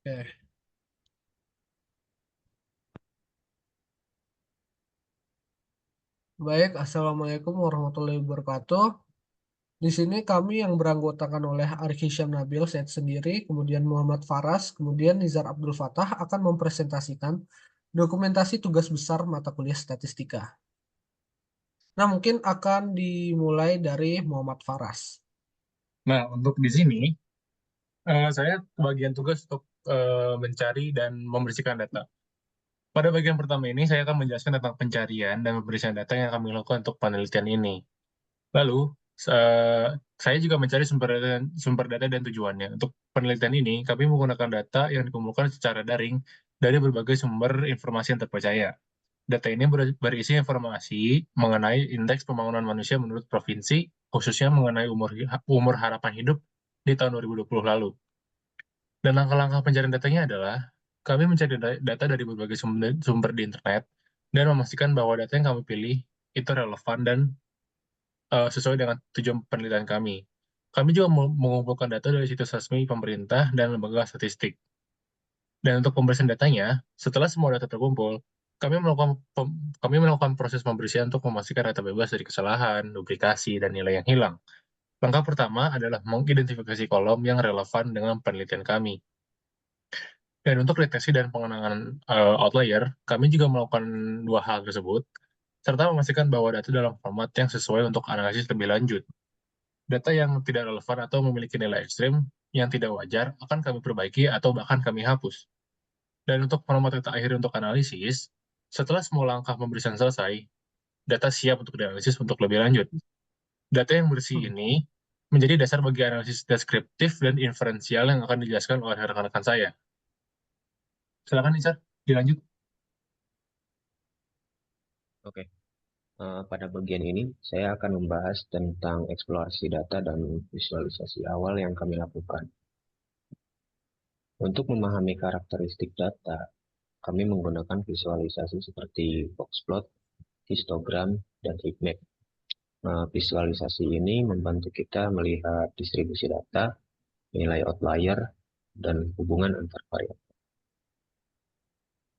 Oke. Baik, Assalamualaikum warahmatullahi wabarakatuh. Di sini kami yang beranggotakan oleh Arif Hisham Nabil, saya sendiri, kemudian Muhammad Faras, kemudian Nizar Abdul Fattah akan mempresentasikan dokumentasi tugas besar mata kuliah statistika. Nah, mungkin akan dimulai dari Muhammad Faras. Nah, untuk di sini, saya kebagian tugas untuk mencari dan membersihkan data. Pada bagian pertama ini, saya akan menjelaskan tentang pencarian dan pembersihan data yang kami lakukan untuk penelitian ini. Lalu, saya juga mencari sumber data dan tujuannya. Untuk penelitian ini, kami menggunakan data yang dikumpulkan secara daring dari berbagai sumber informasi yang terpercaya. Data ini berisi informasi mengenai indeks pembangunan manusia menurut provinsi, khususnya mengenai umur harapan hidup di tahun 2020 lalu. Dan langkah-langkah pencarian datanya adalah kami mencari data dari berbagai sumber di internet dan memastikan bahwa data yang kami pilih itu relevan dan sesuai dengan tujuan penelitian kami. Kami juga mengumpulkan data dari situs resmi pemerintah dan lembaga statistik. Dan untuk pembersihan datanya, setelah semua data terkumpul, kami melakukan proses pembersihan untuk memastikan data bebas dari kesalahan, duplikasi, dan nilai yang hilang. Langkah pertama adalah mengidentifikasi kolom yang relevan dengan penelitian kami. Dan untuk deteksi dan pengenangan outlier, kami juga melakukan dua hal tersebut, serta memastikan bahwa data dalam format yang sesuai untuk analisis lebih lanjut. Data yang tidak relevan atau memiliki nilai ekstrim yang tidak wajar akan kami perbaiki atau bahkan kami hapus. Dan untuk format data akhir untuk analisis, setelah semua langkah pemeriksaan selesai, data siap untuk dianalisis untuk lebih lanjut. Data yang bersih Hmm. ini menjadi dasar bagi analisis deskriptif dan inferensial yang akan dijelaskan oleh rekan-rekan saya. Silakan, Nisa, dilanjut. Oke, pada bagian ini saya akan membahas tentang eksplorasi data dan visualisasi awal yang kami lakukan. Untuk memahami karakteristik data, kami menggunakan visualisasi seperti boxplot, histogram, dan heatmap. Visualisasi ini membantu kita melihat distribusi data, nilai outlier, dan hubungan antar variabel.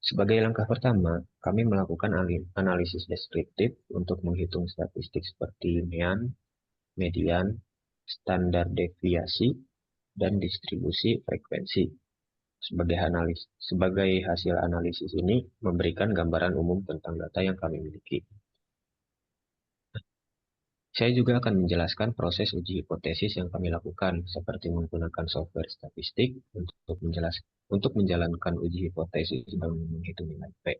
Sebagai langkah pertama, kami melakukan analisis deskriptif untuk menghitung statistik seperti mean, median, standar deviasi, dan distribusi frekuensi. Sebagai hasil analisis ini memberikan gambaran umum tentang data yang kami miliki. Saya juga akan menjelaskan proses uji hipotesis yang kami lakukan, seperti menggunakan software statistik untuk menjalankan uji hipotesis dan menghitung nilai P.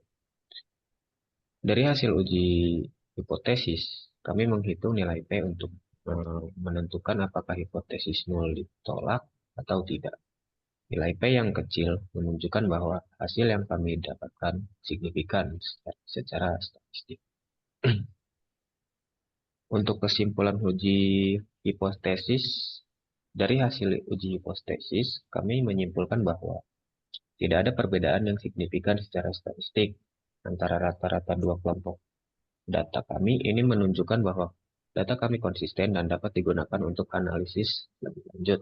Dari hasil uji hipotesis, kami menghitung nilai P untuk menentukan apakah hipotesis nol ditolak atau tidak. Nilai P yang kecil menunjukkan bahwa hasil yang kami dapatkan signifikan secara statistik. Untuk kesimpulan uji hipotesis, dari hasil uji hipotesis, kami menyimpulkan bahwa tidak ada perbedaan yang signifikan secara statistik antara rata-rata dua kelompok data kami. Ini menunjukkan bahwa data kami konsisten dan dapat digunakan untuk analisis lebih lanjut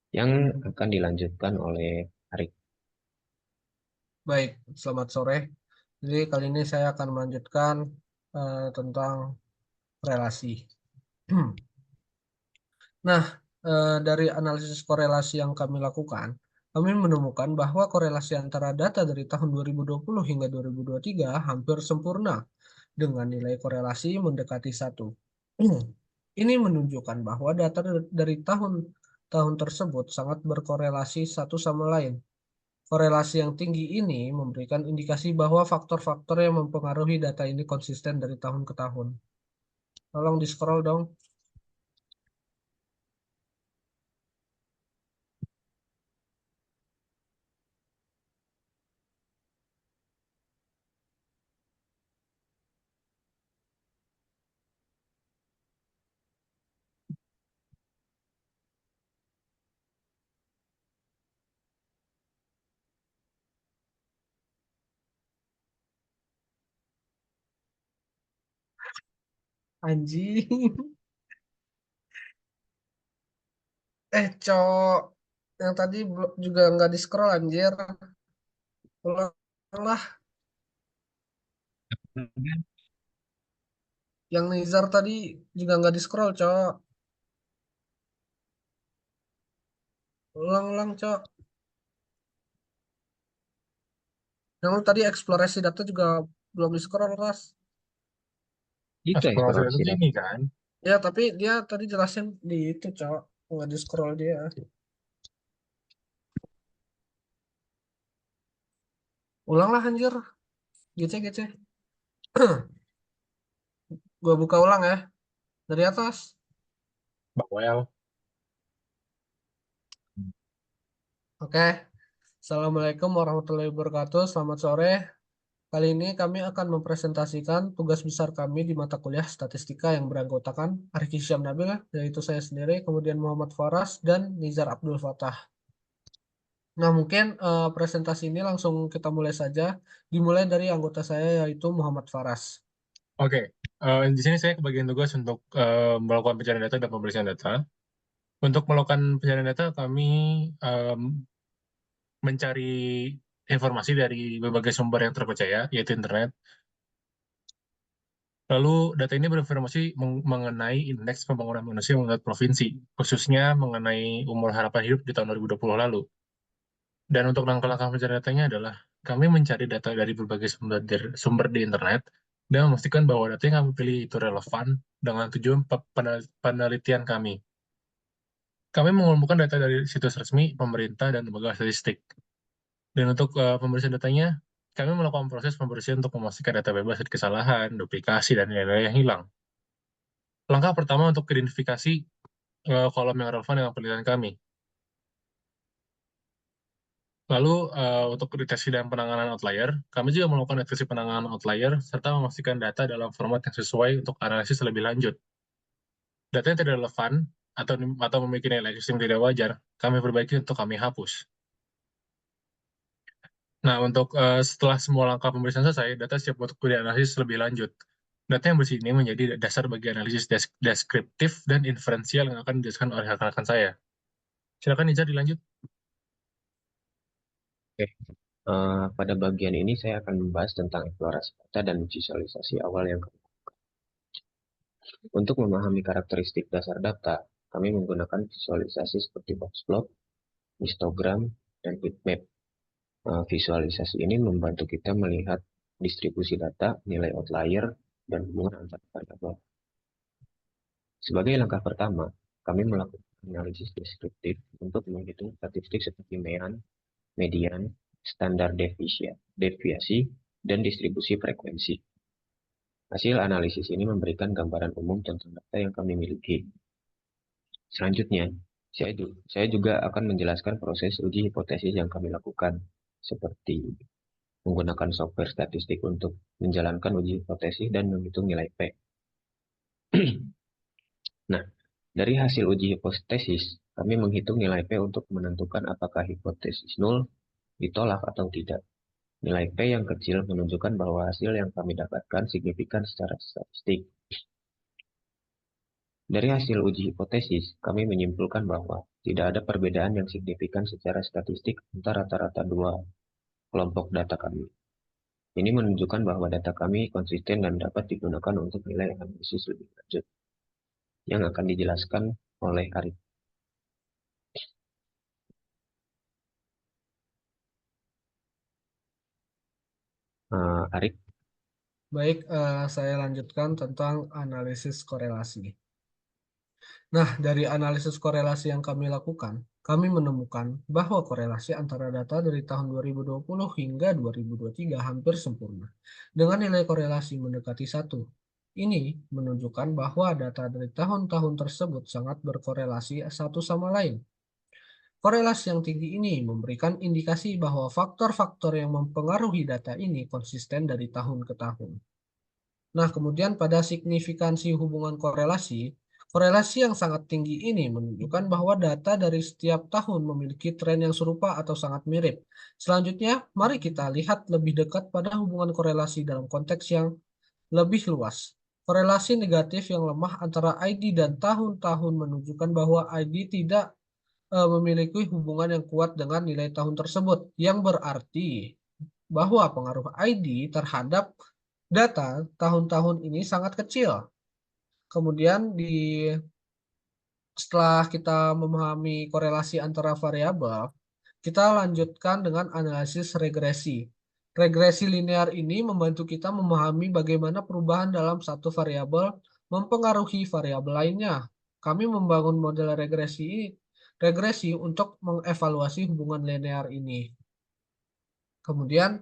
yang akan dilanjutkan oleh Arik. Baik, selamat sore. Jadi kali ini saya akan melanjutkan tentang relasi. Nah, dari analisis korelasi yang kami lakukan, kami menemukan bahwa korelasi antara data dari tahun 2020 hingga 2023 hampir sempurna dengan nilai korelasi mendekati 1. Ini menunjukkan bahwa data dari tahun-tahun tersebut sangat berkorelasi satu sama lain. Korelasi yang tinggi ini memberikan indikasi bahwa faktor-faktor yang mempengaruhi data ini konsisten dari tahun ke tahun. Tolong di-scroll dong. Anjing. Cok. yang tadi juga nggak di scroll anjir. Ulang lah. Yang Nizar tadi juga nggak di scroll, Cok. Ulang-ulang, Cok. Yang lu tadi eksplorasi data juga belum di scroll, Ras. Itu Eksplorasi data eksplorasi tuh data. ini kan. Ya, tapi dia tadi jelasin di itu, Cok. Nggak di scroll dia. Ulang lah, anjir. Gece, gece. Gua buka ulang ya. Dari atas. Bawel. Oke. Assalamualaikum warahmatullahi wabarakatuh. Selamat sore. Kali ini kami akan mempresentasikan tugas besar kami di mata kuliah statistika yang beranggotakan Arif Syam Nabil, yaitu saya sendiri, kemudian Muhammad Faras, dan Nizar Abdul Fatah. Nah, mungkin presentasi ini langsung kita mulai saja. Dimulai dari anggota saya, yaitu Muhammad Faras. Oke, di sini saya kebagian tugas untuk melakukan pencarian data dan pembersihan data. Untuk melakukan pencarian data, kami em, mencari informasi dari berbagai sumber yang terpercaya, yaitu internet. Lalu data ini berinformasi mengenai indeks pembangunan manusia menurut provinsi, khususnya mengenai umur harapan hidup di tahun 2020 lalu. Dan untuk langkah-langkah pencarian datanya adalah kami mencari data dari berbagai sumber di internet dan memastikan bahwa data yang kami pilih itu relevan dengan tujuan penelitian kami. Kami mengumpulkan data dari situs resmi, pemerintah, dan lembaga statistik. Dan untuk pembersihan datanya, kami melakukan proses pembersihan untuk memastikan data bebas dari kesalahan, duplikasi, dan nilai yang hilang. Langkah pertama untuk identifikasi kolom yang relevan dengan penelitian kami. Lalu untuk deteksi dan penanganan outlier, kami juga melakukan deteksi penanganan outlier serta memastikan data dalam format yang sesuai untuk analisis lebih lanjut. Data yang tidak relevan atau memiliki nilai yang tidak wajar, kami perbaiki untuk kami hapus. Nah, untuk setelah semua langkah pemeriksaan selesai, data siap untuk dianalisis lebih lanjut. Data yang bersih ini menjadi dasar bagi analisis deskriptif dan inferensial yang akan dijelaskan oleh rekan-rekan saya. Silakan Nizar dilanjut. Oke. Pada bagian ini saya akan membahas tentang eksplorasi data dan visualisasi awal yang untuk memahami karakteristik dasar data, kami menggunakan visualisasi seperti boxplot, histogram, dan heatmap. Visualisasi ini membantu kita melihat distribusi data, nilai outlier, dan hubungan antar variabel. Sebagai langkah pertama, kami melakukan analisis deskriptif untuk menghitung statistik seperti median, standar deviasi, dan distribusi frekuensi. Hasil analisis ini memberikan gambaran umum tentang data yang kami miliki. Selanjutnya, saya juga akan menjelaskan proses uji hipotesis yang kami lakukan, seperti menggunakan software statistik untuk menjalankan uji hipotesis dan menghitung nilai P. Nah, dari hasil uji hipotesis, kami menghitung nilai P untuk menentukan apakah hipotesis nul ditolak atau tidak. Nilai P yang kecil menunjukkan bahwa hasil yang kami dapatkan signifikan secara statistik. Dari hasil uji hipotesis, kami menyimpulkan bahwa tidak ada perbedaan yang signifikan secara statistik antara rata-rata dua kelompok data kami. Ini menunjukkan bahwa data kami konsisten dan dapat digunakan untuk nilai analisis lebih lanjut, yang akan dijelaskan oleh Arif. Arif, Baik, saya lanjutkan tentang analisis korelasi. Nah, dari analisis korelasi yang kami lakukan, kami menemukan bahwa korelasi antara data dari tahun 2020 hingga 2023 hampir sempurna, dengan nilai korelasi mendekati 1. Ini menunjukkan bahwa data dari tahun-tahun tersebut sangat berkorelasi satu sama lain. Korelasi yang tinggi ini memberikan indikasi bahwa faktor-faktor yang mempengaruhi data ini konsisten dari tahun ke tahun. Nah, kemudian pada signifikansi hubungan korelasi, korelasi yang sangat tinggi ini menunjukkan bahwa data dari setiap tahun memiliki tren yang serupa atau sangat mirip. Selanjutnya, mari kita lihat lebih dekat pada hubungan korelasi dalam konteks yang lebih luas. Korelasi negatif yang lemah antara ID dan tahun-tahun menunjukkan bahwa ID tidak memiliki hubungan yang kuat dengan nilai tahun tersebut, yang berarti bahwa pengaruh ID terhadap data tahun-tahun ini sangat kecil. Kemudian setelah kita memahami korelasi antara variabel, kita lanjutkan dengan analisis regresi. Regresi linear ini membantu kita memahami bagaimana perubahan dalam satu variabel mempengaruhi variabel lainnya. Kami membangun model regresi untuk mengevaluasi hubungan linear ini. Kemudian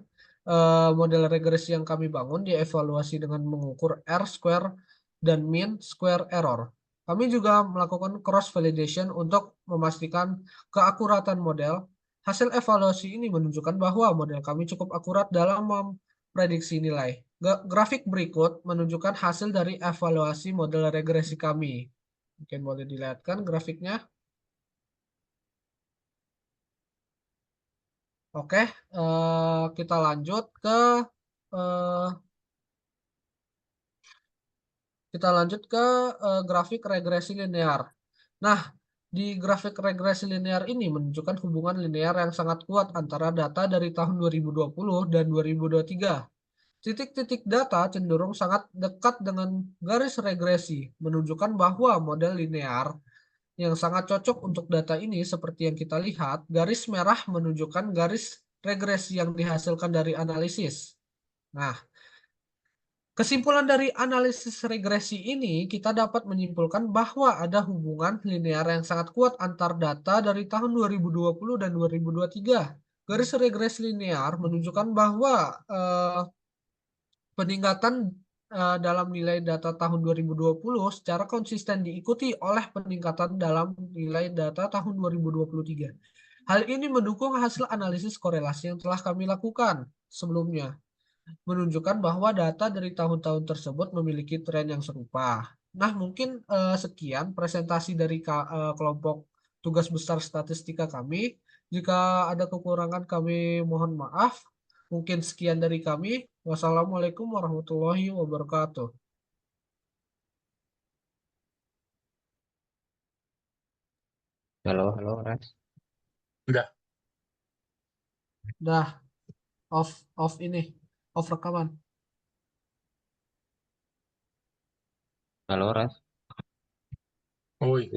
model regresi yang kami bangun dievaluasi dengan mengukur R square dan mean square error. Kami juga melakukan cross validation untuk memastikan keakuratan model. Hasil evaluasi ini menunjukkan bahwa model kami cukup akurat dalam memprediksi nilai. Grafik berikut menunjukkan hasil dari evaluasi model regresi kami. Mungkin boleh dilihatkan grafiknya. Oke, kita lanjut ke eh, grafik regresi linear. Nah, di grafik regresi linear ini menunjukkan hubungan linear yang sangat kuat antara data dari tahun 2020 dan 2023. Titik-titik data cenderung sangat dekat dengan garis regresi, menunjukkan bahwa model linear yang sangat cocok untuk data ini seperti yang kita lihat, garis merah menunjukkan garis regresi yang dihasilkan dari analisis. Nah, kesimpulan dari analisis regresi ini, kita dapat menyimpulkan bahwa ada hubungan linear yang sangat kuat antar data dari tahun 2020 dan 2023. Garis regresi linear menunjukkan bahwa peningkatan dalam nilai data tahun 2020 secara konsisten diikuti oleh peningkatan dalam nilai data tahun 2023. Hal ini mendukung hasil analisis korelasi yang telah kami lakukan sebelumnya, menunjukkan bahwa data dari tahun-tahun tersebut memiliki tren yang serupa. Nah, mungkin sekian presentasi dari kelompok tugas besar statistika kami. Jika ada kekurangan kami mohon maaf. Mungkin sekian dari kami. Wassalamualaikum warahmatullahi wabarakatuh. Halo, halo, Ras. Udah. Dah, off ini, off rekaman. Halo, Ras. Woi.